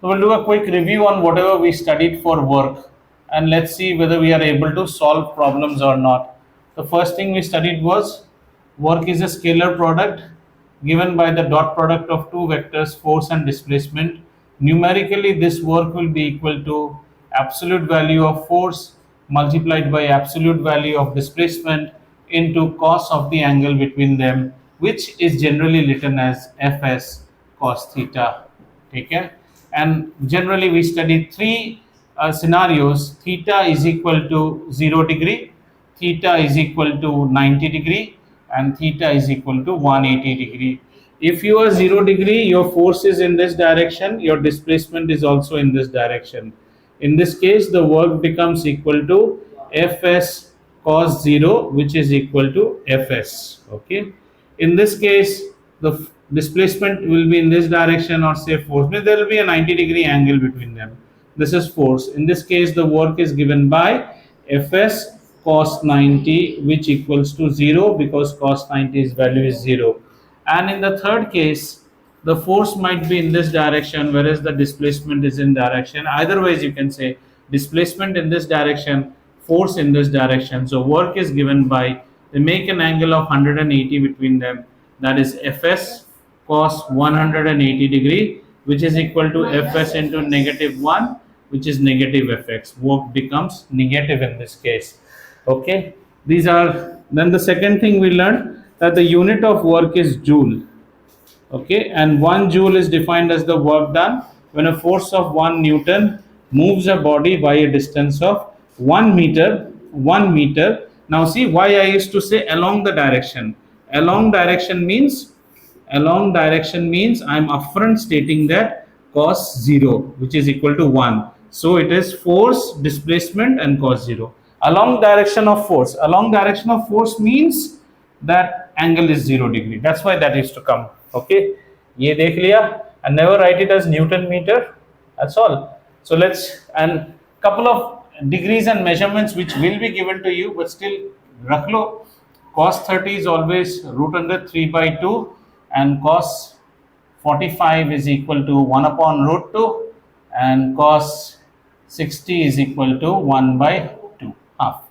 So we'll do a quick review on whatever we studied for work, and let's see whether we are able to solve problems or not. The first thing we studied was work is a scalar product given by the dot product of two vectors, force and displacement. Numerically, this work will be equal to absolute value of force multiplied by absolute value of displacement into cos of the angle between them, which is generally written as Fs cos theta. Okay, and generally we studied three scenarios: theta is equal to 0 degree, theta is equal to 90 degree, and theta is equal to 180 degree. If you are 0 degree, your force is in this direction, your displacement is also in this direction. In this case, the work becomes equal to Fs cos 0, which is equal to Fs. Okay. In this case, the displacement will be in this direction, or say force, but there will be a 90-degree angle between them. This is force. In this case, the work is given by Fs cos 90, which equals to 0, because cos 90's value is 0. And in the third case, the force might be in this direction, whereas the displacement is in direction. Either ways, you can say displacement in this direction, force in this direction. So work is given by, they make an angle of 180 between them, that is Fs cos 180 degree, which is equal to Fs into -1, which is negative Fx. Work becomes negative in this case. Okay, these are, then the second thing we learned, that the unit of work is joule. Okay, and 1 joule is defined as the work done when a force of 1 Newton moves a body by a distance of 1 meter. Now see why I used to say along the direction. Along direction means I'm upfront stating that cos 0, which is equal to 1. So it is force, displacement, and cos 0. Along direction of force. Along direction of force means that angle is 0 degree. That's why that is to come. Okay, ye dekh liya, and never write it as Newton meter. That's all. So let's, and couple of degrees and measurements which will be given to you, but still rakh lo. Cos 30 is always root under 3 by 2, and cos 45 is equal to 1 upon root 2, and cos 60 is equal to 1 by 2 half.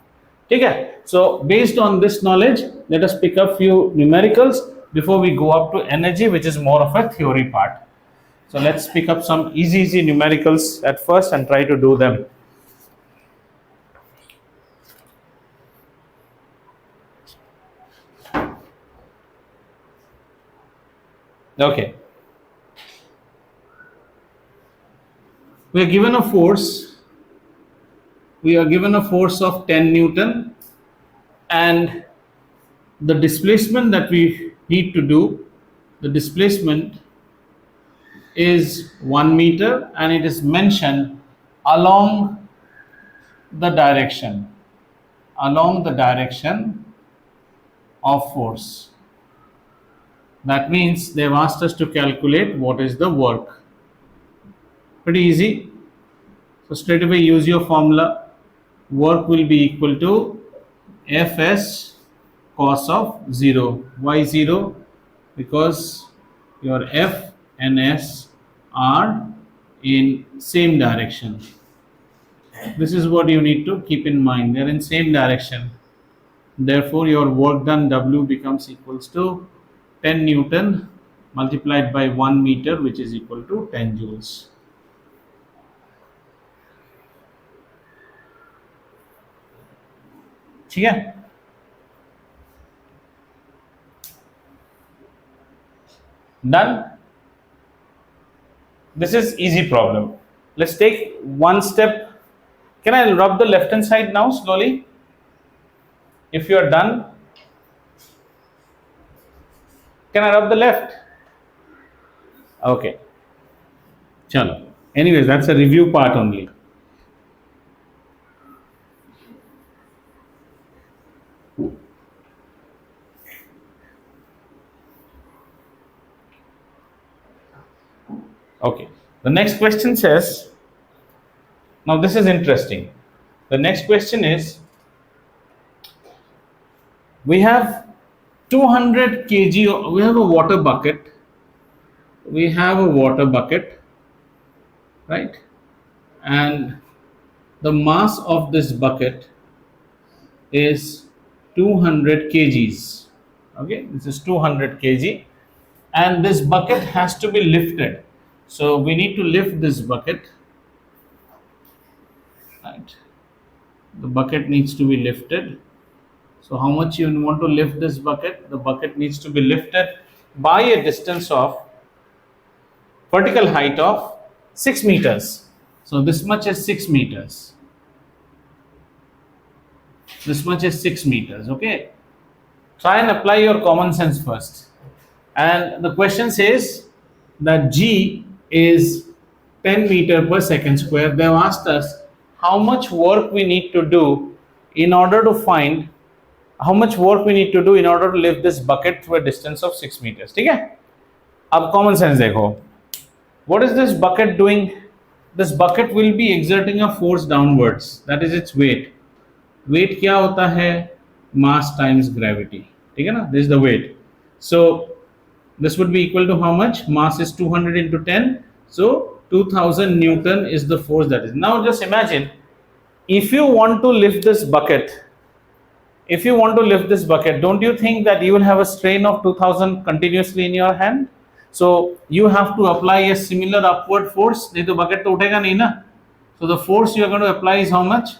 Okay, so based on this knowledge, let us pick up few numericals before we go up to energy, which is more of a theory part. So let's pick up some easy numericals at first and try to do them. Okay, we are given a force. We are given a force of 10 Newton, and the displacement that we need to do, the displacement is 1 meter, and it is mentioned along the direction of force. That means they've asked us to calculate what is the work. Pretty easy. So straight away use your formula. Work will be equal to Fs cos of 0. Why 0? Because your F and S are in same direction. This is what you need to keep in mind. They are in same direction. Therefore, your work done W becomes equals to 10 Newton multiplied by 1 meter, which is equal to 10 joules. Yeah. Done. This is easy problem. Let's take one step. Can I rub the left hand side now slowly? If you are done, can I rub the left? Okay. Chalo. Anyways, that's a review part only. Okay. The next question says, now this is interesting. The next question is, we have 200 kg, we have a water bucket. right? And the mass of this bucket is 200 kgs. Okay, this is 200 kg, and this bucket has to be lifted. So we need to lift this bucket, right? The bucket needs to be lifted. So how much you want to lift this bucket? The bucket needs to be lifted by a distance of vertical height of 6 meters. So this much is 6 meters. This much is 6 meters. Okay. Try and apply your common sense first. And the question says that G is 10 meter per second square. They have asked us how much work we need to do in order to find how much work we need to do in order to lift this bucket to a distance of 6 meters. ठीक है? अब common sense देखो. What is this bucket doing? This bucket will be exerting a force downwards. That is its weight. Weight क्या होता है? Mass times gravity. ठीक है ना? This is the weight. So this would be equal to how much? Mass is 200 into 10. So 2000 Newton is the force that is. Now just imagine if you want to lift this bucket. If you want to lift this bucket, don't you think that you will have a strain of 2000 continuously in your hand? So you have to apply a similar upward force. नहीं तो bucket तो उठेगा नहीं ना. So the force you are going to apply is how much?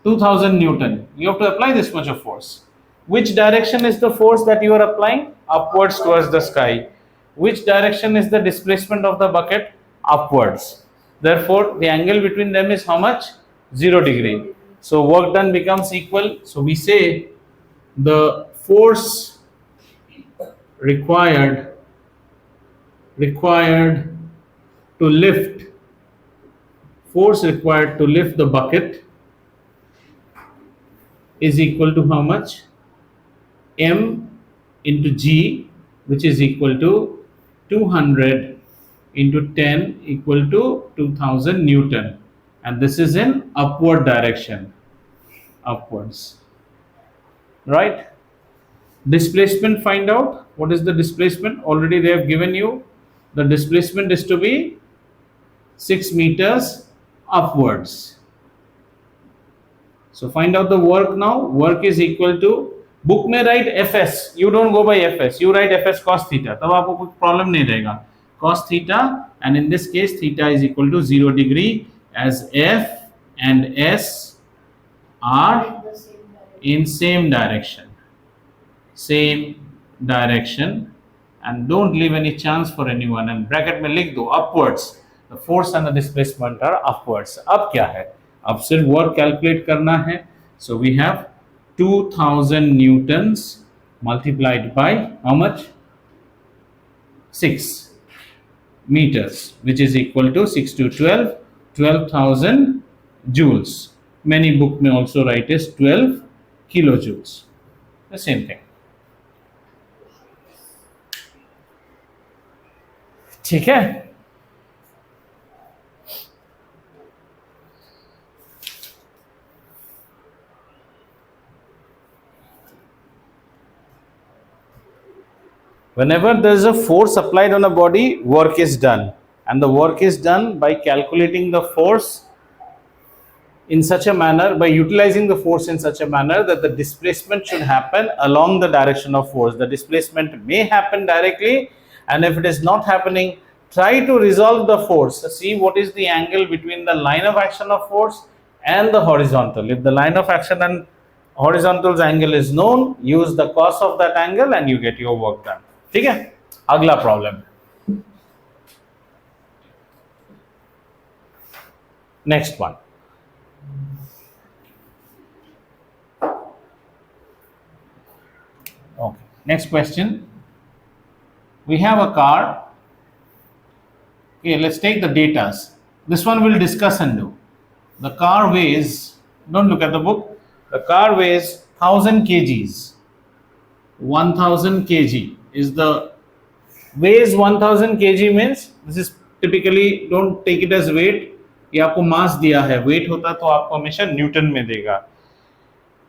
2000 Newton. You have to apply this much of force. Which direction is the force that you are applying? Upwards towards the sky. Which direction is the displacement of the bucket? Upwards. Therefore, the angle between them is how much? 0 degree. So work done becomes equal. So we say the force required to lift the bucket is equal to how much? M into G, which is equal to 200 into 10 equal to 2000 Newton, and this is in upward direction, upwards, right? Displacement, find out what is the displacement. Already they have given you the displacement is to be 6 meters upwards. So find out the work now. Work is equal to, book में write Fs, you don't go by Fs, you write Fs cos theta, तब आपको कोई problem नहीं रहेगा. Cos theta, and in this case theta is equal to 0 degree, as F and S are in same direction, and don't leave any chance for anyone. And bracket में लिख दो upwards, the force and the displacement are upwards. अब क्या है? अब सिर्फ work calculate करना है. So we have 2000 newtons multiplied by how much? 6 meters, which is equal to 6 to 12, 12,000 joules. Many book may also write as 12 kilojoules. The same thing. ठीक है? Whenever there is a force applied on a body, work is done, and the work is done by calculating the force in such a manner, by utilizing the force in such a manner that the displacement should happen along the direction of force. The displacement may happen directly, and if it is not happening, try to resolve the force. See what is the angle between the line of action of force and the horizontal. If the line of action and horizontal's angle is known, use the cos of that angle and you get your work done. ठीक है? अगला problem, next one. Okay, next question. We have a car. Okay, let's take the datas. This one we'll discuss and do. The car weighs, don't look at the book, the car weighs 1000 kgs. 1000 kg is the, weighs 1000 kg means this is typically, don't take it as weight, ये आपको मास दिया है. Wait होता तो आपको हमेशा Newton में देगा.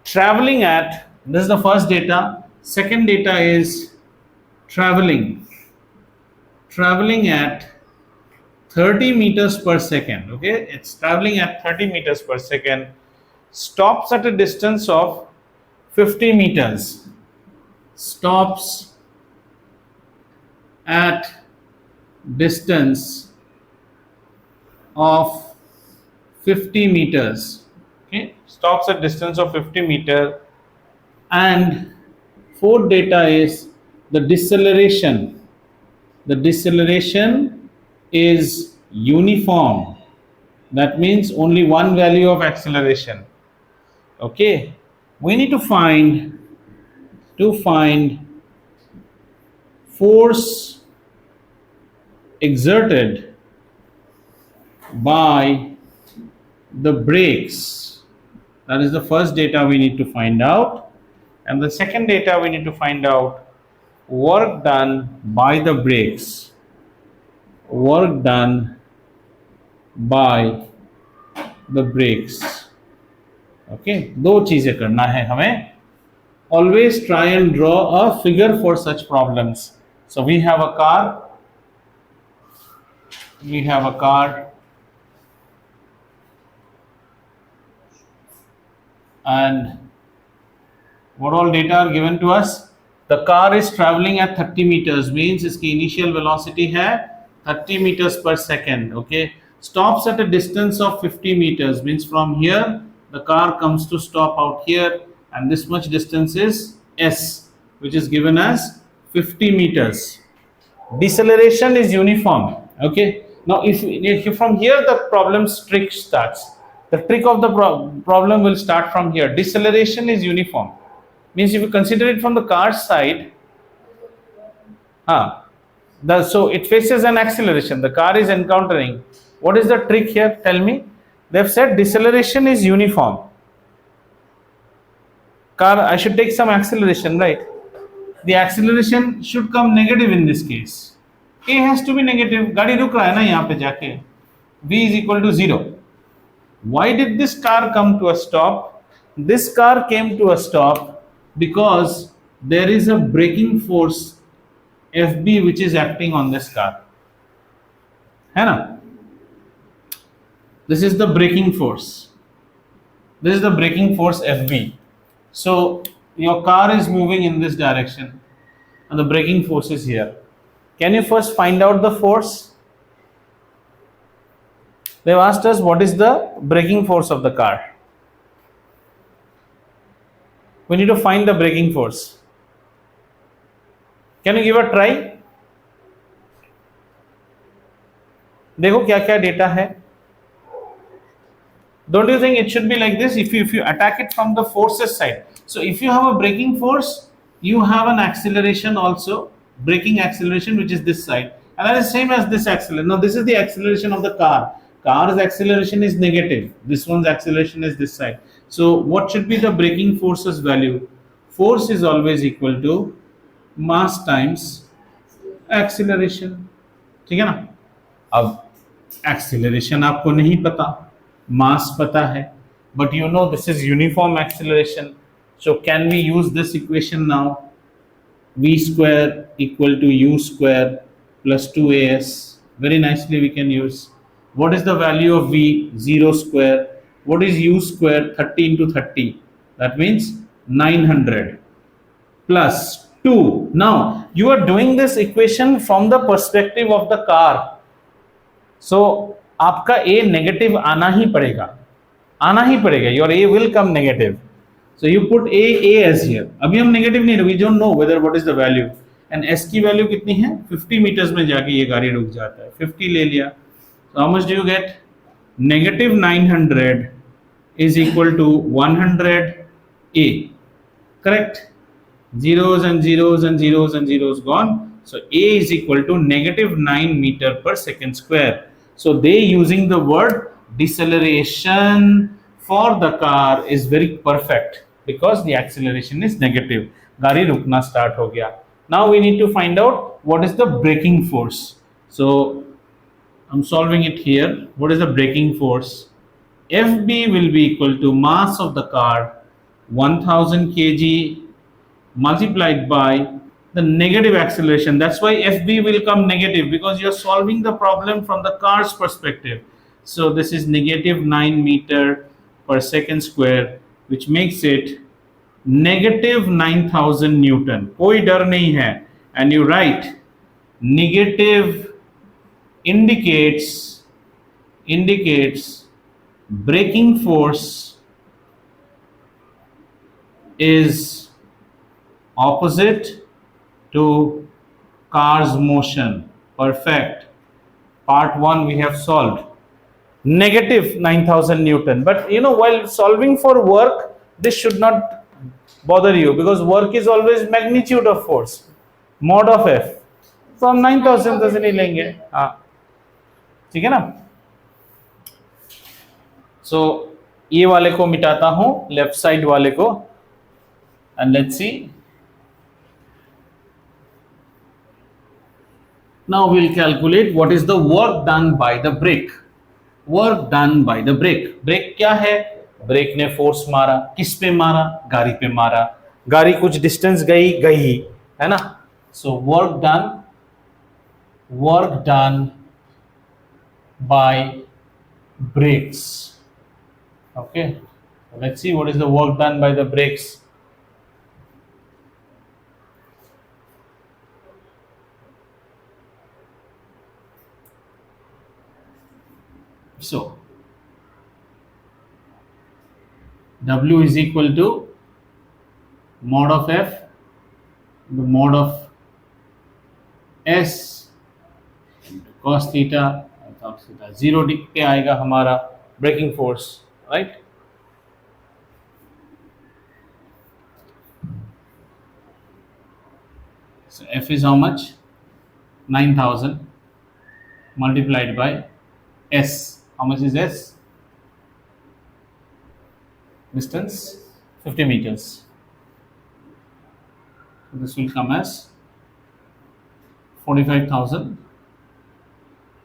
Traveling at, this is the first data. Second data is traveling at 30 meters per second. Okay, it's traveling at 30 meters per second, stops at a distance of 50 meters, stops at distance of 50 meters. Okay, stops at distance of 50 meter. And fourth data is the deceleration. The deceleration is uniform. That means only one value of acceleration. Okay, we need to find force exerted by the brakes. That is the first data we need to find out. And the second data we need to find out work done by the brakes. Work done by the brakes. Okay, दो चीजें करना है हमें. Always try and draw a figure for such problems. So we have a car. And what all data are given to us? The car is traveling at 30 meters, means इसकी initial velocity है 30 meters per second. Okay, stops at a distance of 50 meters, means from here the car comes to stop out here, and this much distance is s, which is given as 50 meters. Deceleration is uniform. Okay, now if from here the problem's trick starts. The trick of the problem will start from here. Deceleration is uniform, means if you consider it from the car's side, so it faces an acceleration. The car is encountering. What is the trick here? Tell me. They've said deceleration is uniform. Car, I should take some acceleration, right? The acceleration should come negative in this case. A has to be negative. गाड़ी रुक रहा है ना यहाँ पे जाके. V is equal to 0. Why did this car come to a stop? This car came to a stop because there is a braking force FB which is acting on this car. है ना? This is the braking force. This is the braking force FB. So your car is moving in this direction and the braking force is here. Can you first find out the force? They've asked us what is the braking force of the car. We need to find the braking force. Can you give a try? देखो क्या क्या data है. Don't you think it should be like this? If you attack it from the forces side. So if you have a braking force, you have an acceleration also, braking acceleration, which is this side, and that is same as this acceleration. Now this is the acceleration of the car. Car's acceleration is negative. This one's acceleration is this side. So what should be the braking force's value? Force is always equal to mass times acceleration. ठीक है ना? अब acceleration आपको नहीं पता, mass पता है, but you know this is uniform acceleration. So can we use this equation now? V square equal to U square plus 2AS. Very nicely we can use. What is the value of V? 0 square. What is U square? 30 into 30. That means 900 plus 2. Now you are doing this equation from the perspective of the car. So आपका A negative आना ही पड़ेगा. Your A will come negative. So you put A as here. अभी हम negative नहीं, we don't know whether what is the value. And S की value कितनी है? 50 meters में जाके ये गाड़ी रुक जाता है. 50 ले लिया. So how much do you get? Negative 900 is equal to 100 A. Correct? Zeros and zeros and zeros and zeros gone. So A is equal to negative 9 meter per second square. So they using the word deceleration for the car is very perfect because the acceleration is negative. गाड़ी रुकना start हो गया. Now we need to find out what is the braking force. So I'm solving it here. What is the braking force? FB will be equal to mass of the car 1000 kg multiplied by the negative acceleration. That's why FB will come negative, because you're solving the problem from the car's perspective. So this is negative 9 meter per second square, which makes it negative 9,000 Newton. कोई डर नहीं है. And you write negative indicates braking force is opposite to car's motion. Perfect. Part 1 we have solved. Negative 9,000 Newton. But while solving for work, this should not bother you, because work is always magnitude of force, mod of F. तो हम 9,000 से नहीं लेंगे. हाँ, ठीक है ना. सो ये वाले को मिटाता हूं, लेफ्ट साइड वाले को, and let's see. Now we'll calculate what is the work done by the brake. Work done by the brake. Brake क्या है? ब्रेक ने फोर्स मारा. किस पे मारा? गाड़ी पे मारा. गाड़ी कुछ डिस्टेंस गई है ना. So work done by brakes. Okay, let's see what is the work done by the brakes. So W is equal to mod of F, the mod of S cos theta, 0 पे आएगा हमारा braking force, right? So F is how much? 9,000 multiplied by S. How much is S? Distance 50 meters. So this will come as 45,000.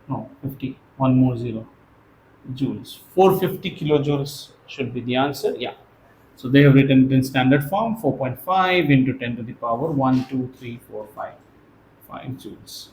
No, 50. One more zero. Joules. 450 kilojoules should be the answer. Yeah. So they have written it in standard form. 4.5 into 10 to the power 1, 2, 3, 4, 5. 5 joules.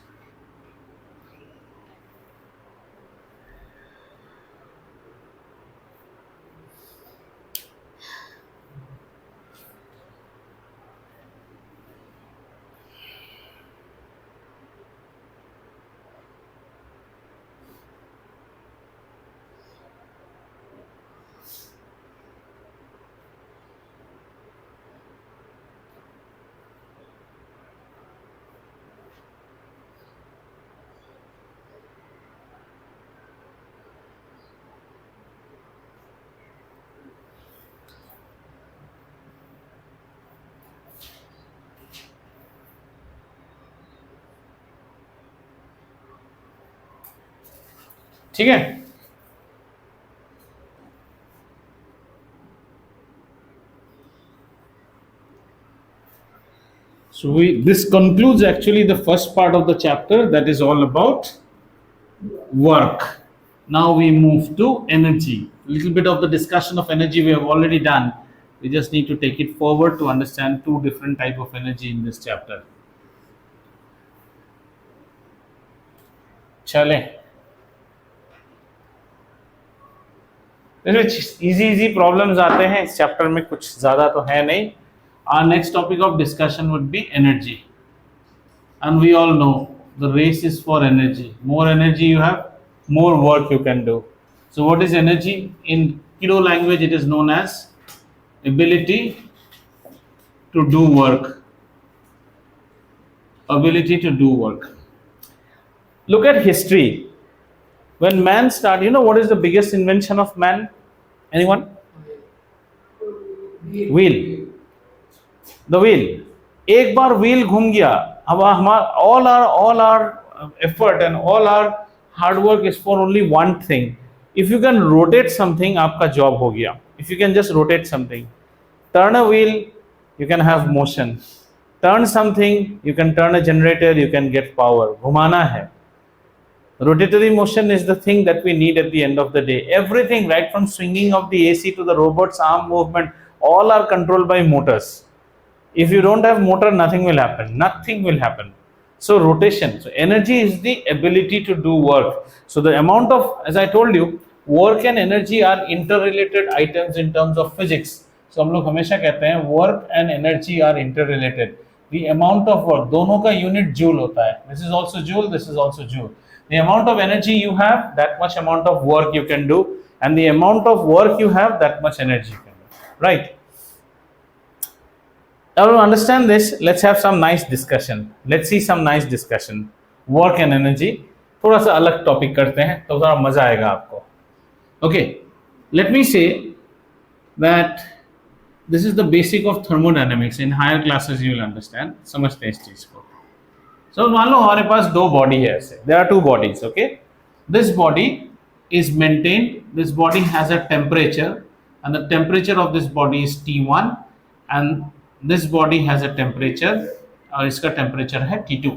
ठीक है. So this concludes actually the first part of the chapter, that is all about work. Now we move to energy. A little bit of the discussion of energy we have already done. We just need to take it forward to understand two different type of energy in this chapter. चले. Easy problems आते हैं इस chapter में, कुछ ज्यादा तो है नहीं. Our next topic of discussion would be energy, and we all know the race is for energy. More energy you have, more work you can do. So what is energy? In kilo language it is known as ability to do work. Ability to do work. Look at history. When man started, what is the biggest invention of man? Anyone? Wheel. The wheel. एक बार wheel घूम गया, अब हमारा all our effort and all our hard work is for only one thing. If you can rotate something, आपका job हो गया. If you can just rotate something, turn a wheel, you can have motion. Turn something, you can turn a generator, you can get power. घुमाना है. Rotatory motion is the thing that we need at the end of the day. Everything, right from swinging of the AC to the robot's arm movement, all are controlled by motors. If you don't have motor, nothing will happen. Nothing will happen. So rotation. So energy is the ability to do work. So the amount of, as I told you, work and energy are interrelated items in terms of physics. So हम लोग हमेशा कहते हैं work and energy are interrelated. The amount of work, दोनों का unit joule होता है. This is also joule. This is also joule. The amount of energy you have, that much amount of work you can do, and the amount of work you have, that much energy you can do. Right? Now to understand this, let's have some nice discussion. Let's see some nice discussion. Work and energy. थोड़ा सा अलग topic करते हैं तो थोड़ा मजा आएगा आपको. Okay, let me say that this is the basic of thermodynamics. In higher classes you will understand. समझते हैं इस चीज को. So मान लो हमारे पास दो बॉडी है ऐसे. There are two bodies. Okay, this body is maintained. This body has a temperature, and the temperature of this body is T1, and this body has a temperature, और इसका टेम्परेचर है T2.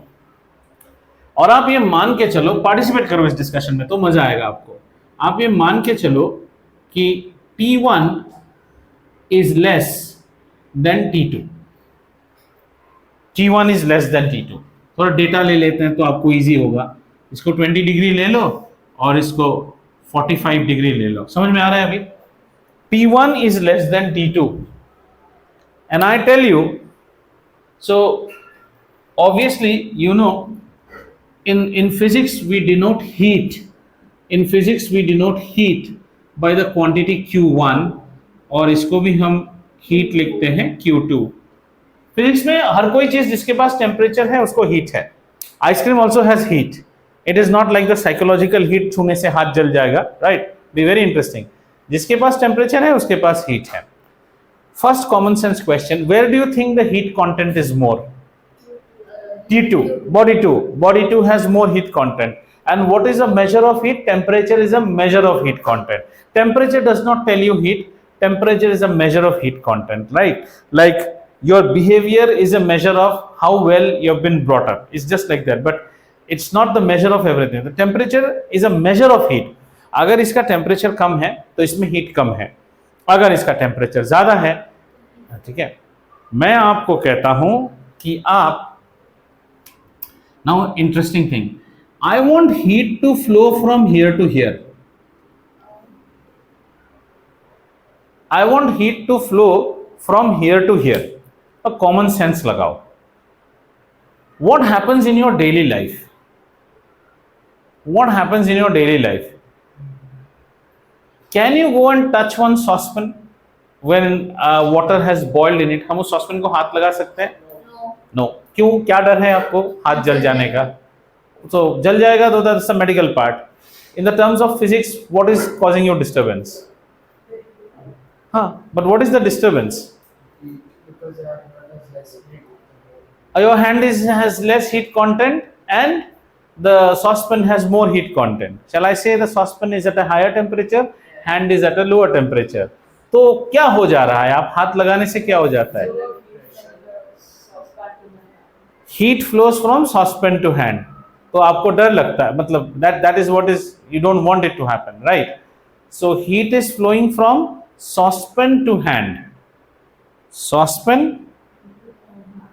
और आप ये मान के चलो, पार्टिसिपेट करो इस डिस्कशन में तो मजा आएगा आपको. आप ये मान के चलो कि T1 is less than T2. T1 is less than T2. थोड़ा डेटा ले लेते हैं तो आपको इजी होगा. इसको 20 डिग्री ले लो और इसको 45 डिग्री ले लो. समझ में आ रहा है अभी? P1 is less than T2. And I tell you, so obviously, you know, in physics we denote heat. In physics we denote heat by the quantity Q1, और इसको भी हम heat लिखते हैं Q2. फिजिक्स में हर कोई चीज जिसके पास टेम्परेचर है उसको हीट है. Ice cream also has heat. It is not like the psychological heat, छूने से हाथ जल जाएगा. राइट? Be very interesting. जिसके पास टेम्परेचर है उसके पास हीट है. First common sense question, where do you think the heat content is more? T2, body 2. Body 2 has more heat content. And what is a measure of heat? Temperature is a measure of heat content. Temperature does not tell you heat. Temperature is a measure of heat content, right? Like your behavior is a measure of how well you have been brought up. It's just like that. But it's not the measure of everything. The temperature is a measure of heat. अगर इसका temperature कम है तो इसमें heat कम है. अगर इसका temperature ज्यादा है, ठीक है, मैं आपको कहता हूं कि आप, now interesting thing, I want heat to flow from here to here. I want heat to flow from here to here. अब कॉमन सेंस लगाओ. What happens in your daily life? What happens in your daily life? Can you go and touch one saucepan when water has boiled in it? हम उस saucepan को हाथ लगा सकते हैं? No. क्यों? क्या डर है आपको हाथ जल जाने का? तो जल जाएगा तो that's the medical part. In the terms of physics, what is causing you disturbance? हाँ, but what is the disturbance? Because your hand has less heat. Your hand has less heat content and the saucepan has more heat content. Shall I say the saucepan is at a higher temperature? Hand is at a lower temperature. तो क्या हो जा रहा है? आप हाथ लगाने से क्या हो जाता है? Heat flows from saucepan to hand. तो आपको डर लगता है, मतलब that is what is, you don't want it to happen, right? So heat is flowing from saucepan to hand. Saucepan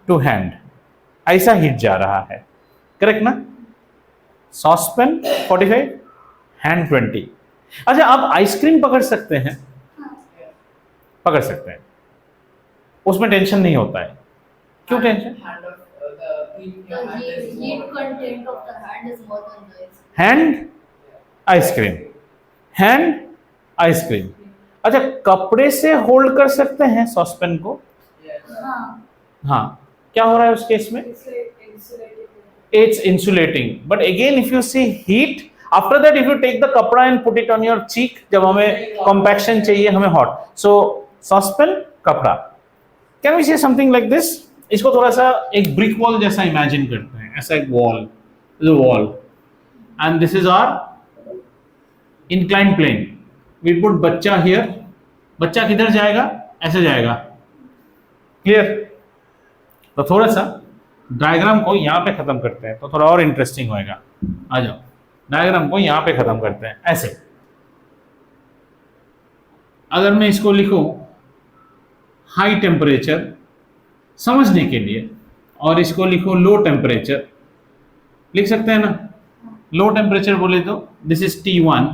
to hand, ऐसा हीट जा रहा है. करेक्ट ना? Saucepan 45, hand 20. अच्छा, आप आइसक्रीम पकड़ सकते हैं? पकड़ सकते हैं, उसमें टेंशन नहीं होता है. क्यों tension? Hand ice cream, hand ice cream. अच्छा, कपड़े से होल्ड कर सकते हैं सॉसपेन को? हाँ. क्या हो रहा है उस केस में? It's insulating. But again, if you see heat, after that, if you take the kapra and put it on your cheek, जब हमें compaction चाहिए, हमें hot. So saucepan, kapra. Can we say something like this? इसको थोड़ा सा एक brick wall जैसा imagine करते हैं. ऐसा एक wall, this is a wall, and this is our inclined plane. We put बच्चा here. बच्चा किधर जाएगा? ऐसे जाएगा. Clear? तो थोड़ा सा डायग्राम को यहाँ पे खत्म करते हैं तो थोड़ा और इंटरेस्टिंग होएगा. आ जाओ, डायग्राम को यहाँ पे खत्म करते हैं. ऐसे अगर मैं इसको लिखूं हाई टेम्परेचर समझने के लिए। और इसको लिखो लो टेम्परेचर, लिख सकते हैं ना। लो टेम्परेचर बोले तो दिस इज T1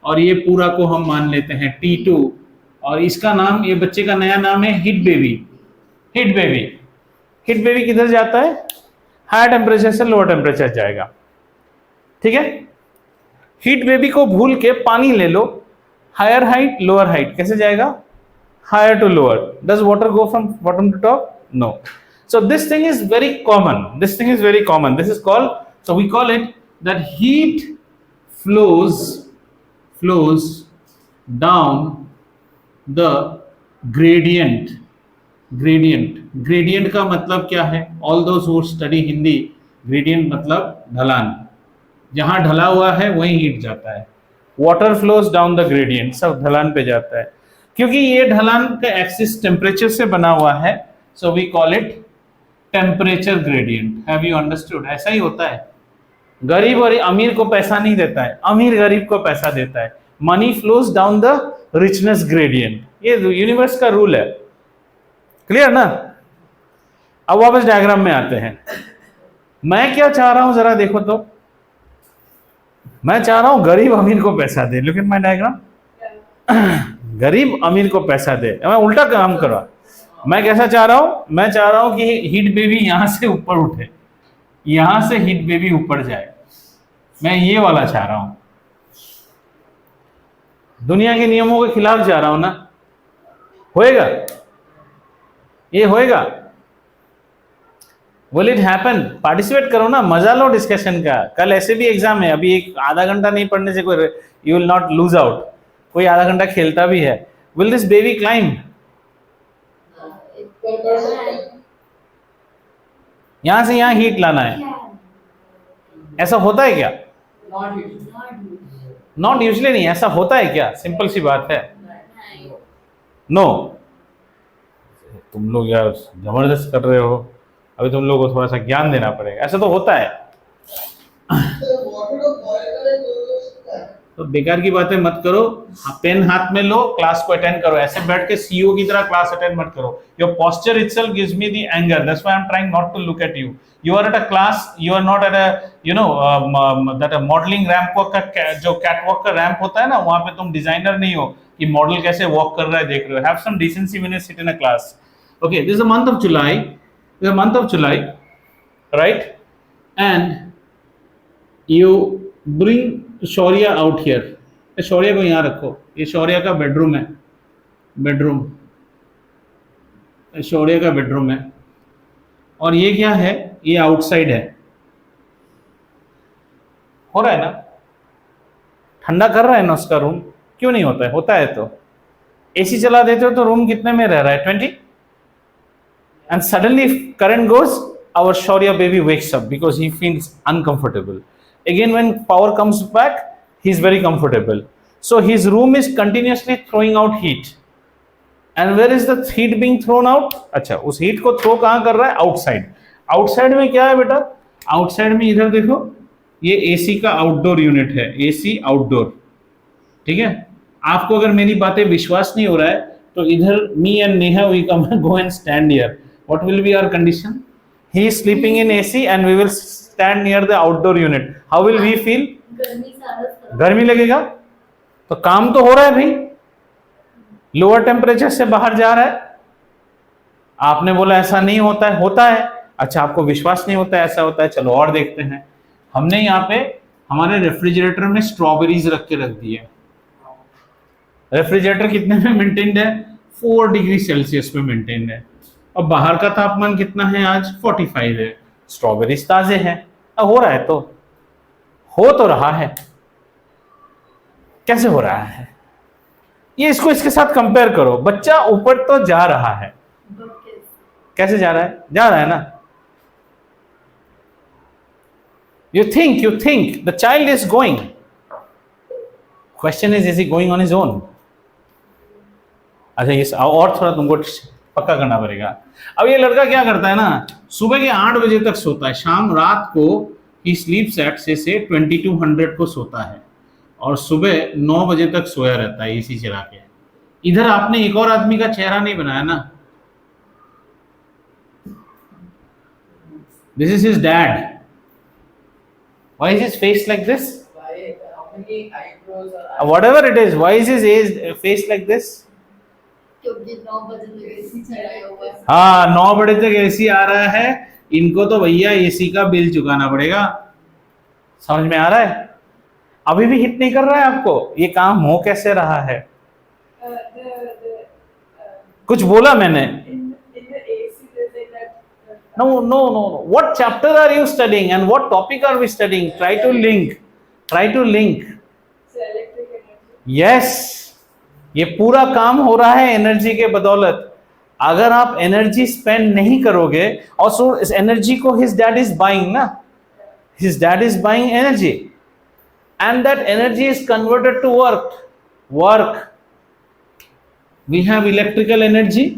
और ये पूरा को हम मान लेते हैं T2 और इसका नाम, ये बच्चे का नया नाम है heat baby. Heat baby, heat baby किधर जाता है? हायर टेम्परेचर से लोअर टेम्परेचर जाएगा, ठीक है। हीट बेबी को भूल के पानी ले लो, हायर हाइट लोअर हाइट, कैसे जाएगा? Higher to lower. Does water go from bottom to top? No. So this thing is very common. This thing is very common. This is called, so we call it that heat flows down the gradient. Gradient का मतलब क्या है? All those who study Hindi, gradient मतलब ढलान, जहां ढला हुआ है वहीं हीट जाता है। Water flows down the gradient, सब ढलान पे जाता है। क्योंकि ये ढलान का एक्सिस टेम्परेचर से बना हुआ है, so we call it temperature gradient. Have you understood? ऐसा ही होता है। गरीब और अमीर को पैसा नहीं देता है, अमीर गरीब को पैसा देता है। Money flows down the richness gradient, ये यूनिवर्स का रूल है। क्लियर ना? अब वापस डायग्राम में आते हैं। मैं क्या चाह रहा हूं जरा देखो तो, मैं चाह रहा हूं गरीब अमीर को पैसा दे, लेकिन मैं डायग्राम गरीब अमीर को पैसा दे, मैं उल्टा काम कर रहा। मैं कैसा चाह रहा हूं? मैं चाह रहा हूं कि हीट बेबी यहां से ऊपर उठे, यहां से हीट बेबी ऊपर जाए, मैं ये वाला चाह रहा हूं। दुनिया के नियमों के खिलाफ जा रहा हूं ना? होएगा? ये होएगा? Will it happen? पार्टिसिपेट करो ना, मजा लो डिस्कशन का। कल ऐसे भी एग्जाम है, अभी एक आधा घंटा नहीं पढ़ने से कोई, you will not lose out. कोई आधा घंटा खेलता भी है। Will this baby climb? यहां से यहां हीट लाना है, ऐसा होता है क्या? नॉट यूजली नहीं, ऐसा होता है क्या? सिंपल सी बात है, नो। तुम लोग यार जबरदस्त कर रहे हो, अभी तुम लोग को थोड़ा सा ज्ञान देना पड़ेगा। ऐसा तो होता है। तो बेकार की बातें मत करो, पेन हाथ में लो, क्लास को अटेंड करो। ऐसे बैठ के सीईओ की तरह क्लास अटेंड मत करो। Your posture itself gives me the anger, that's why I am trying not to look at you. You are at a class, you are not at a that modelling ramp walk का, जो catwalk का ramp होता है ना, वहां पे तुम designer नहीं हो कि मॉडल कैसे वॉक कर रहा है देख रहे हो। Have some decency when you sit in a class. Okay, this is the month of July, this is the month of July, right? And you bring Shaurya out here। Shaurya को यहाँ रखो, ये शौर्या का बेडरूम है, बेडरूम, शौर्या का बेडरूम है। और ये क्या है? ये आउटसाइड है। हो रहा है ना? ठंडा कर रहा है ना उसका रूम? क्यों नहीं होता है? होता है। तो एसी चला देते हो तो रूम कितने में रह रहा है? 20। And suddenly current goes, our Shaurya baby wakes up because he feels uncomfortable. Again, when power comes back, he is very comfortable. So his room is continuously throwing out heat. And where is the heat being thrown out? अच्छा, उस heat को throw कहाँ कर रहा है? Outside. Outside में क्या है बेटा? Outside में इधर देखो, ये AC का आउटडोर यूनिट है, AC आउटडोर, ठीक है। आपको अगर मेरी बातें विश्वास नहीं हो रहा है तो इधर me and Neha we come go and stand here. What will be our condition? He is sleeping in AC and we will stand near the outdoor unit. How will we feel? गर्मी लगेगा। तो काम तो हो रहा है भाई, lower temperature से बाहर जा रहा है। आपने बोला ऐसा नहीं होता है, होता है। अच्छा, आपको विश्वास नहीं होता है ऐसा होता है, चलो और देखते हैं। हमने यहाँ पे हमारे रेफ्रिजरेटर में स्ट्रॉबेरीज रख के रख दी है। रेफ्रिजरेटर कितने में मेंटेन्ड है? 4 डिग्री सेल्सियस में मेंटेन्ड है। और बाहर का तापमान कितना है आज? 45 है। स्ट्रॉबेरीज ताजे हैं। अब हो रहा है, तो हो तो रहा है। कैसे हो रहा है ये? इसको इसके साथ कंपेयर करो। बच्चा ऊपर तो जा रहा है, कैसे जा रहा है? जा रहा है ना। you think the child is going, question is he going on his own? अच्छा, ये और थोड़ा तुमको पक्का करना पड़ेगा। अब ये लड़का क्या करता है ना, सुबह के 8 बजे तक सोता है, शाम रात को ही स्लीप्स एट से 2200 को सोता है, और सुबह 9 बजे तक सोया रहता है एसी चला के। इधर आपने एक और आदमी का चेहरा नहीं बनाया ना, This is his dad. Why is his face like this? Why? How many eyebrows Whatever it is, why is his face like this? क्योंकि 9 बजे तक एसी चलाया हुआ है। हाँ, 9 बजे तक एसी आ रहा है। इनको तो भैया एसी का बिल चुकाना पड़ेगा। समझ में आ रहा है? अभी भी हिट नहीं कर रहा है आपको? ये काम हो कैसे रहा है? कुछ बोला मैंने? No, no, no, no. What chapter are you studying and what topic are we studying? Try to link. Try to link. Yes. ये पूरा काम हो रहा है एनर्जी के बदौलत। अगर आप एनर्जी स्पेंड नहीं करोगे, और सो इस एनर्जी को हिज डैड इज बाइंग ना, his dad is buying energy and that energy is converted to work. We have electrical energy.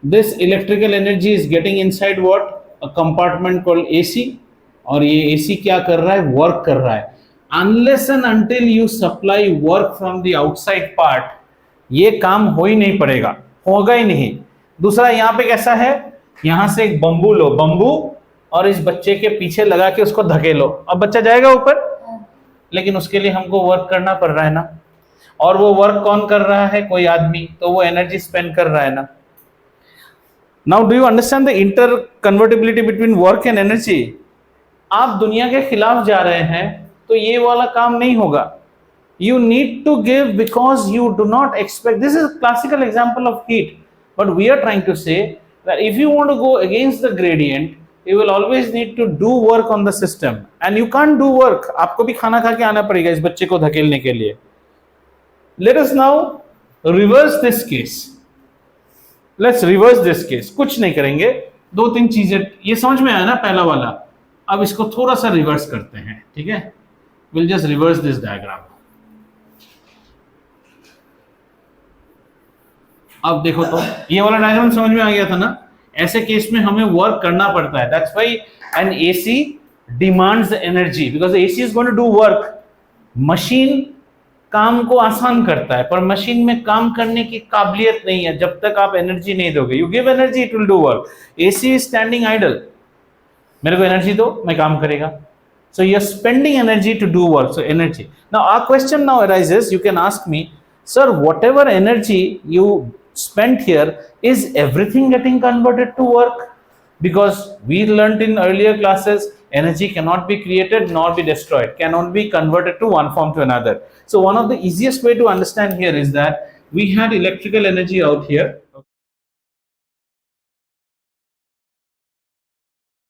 This electrical energy is getting inside what? A compartment called AC. और ये AC क्या कर रहा है? Work कर रहा है. Unless and until you supply work from the outside part, ये काम हो ही नहीं पड़ेगा, होगा ही नहीं. दूसरा यहाँ पे कैसा है? यहाँ से एक बम्बू लो, बम्बू, और इस बच्चे के पीछे लगा के उसको धकेलो. अब बच्चा जाएगा ऊपर, लेकिन उसके लिए हमको वर्क करना पड़ रहा है ना. और वो वर्क कौन कर रहा है? कोई आदमी. तो वो एनर्जी स्पेंड कर रहा है ना. Now do you understand the interconvertibility between work and energy? आप दुनिया के खिलाफ जा रहे हैं तो ये वाला काम नहीं होगा. You need to give because you do not expect. This is a classical example of heat, but we are trying to say that if you want to go against the gradient, you will always need to do work on the system, and you can't do work. आपको भी खाना खा के आना पड़ेगा इस बच्चे को धकेलने के लिए. Let us now reverse this case. Let's reverse this case. कुछ नहीं करेंगे, 2-3 चीजें. ये समझ में आया ना पहला वाला? अब इसको थोड़ा सा रिवर्स करते हैं, ठीक है? We'll just reverse this diagram. अब देखो तो ये वाला डायग्राम समझ में आ गया था ना? ऐसे केस में हमें वर्क करना पड़ता है. That's why an AC demands the energy because the AC is going to do work. Machine काम को आसान करता है, पर मशीन में काम करने की काबिलियत नहीं है जब तक आप एनर्जी नहीं दोगे. You give energy, it will do work. AC is standing idle. मेरे को एनर्जी दो, मैं काम करेगा. So you are spending energy to do work. So energy. Now our question now arises. You can ask me, sir, whatever energy you spent here, is everything getting converted to work? Because we learnt in earlier classes, energy cannot be created nor be destroyed, cannot be converted to one form to another. So one of the easiest way to understand here is that we had electrical energy out here,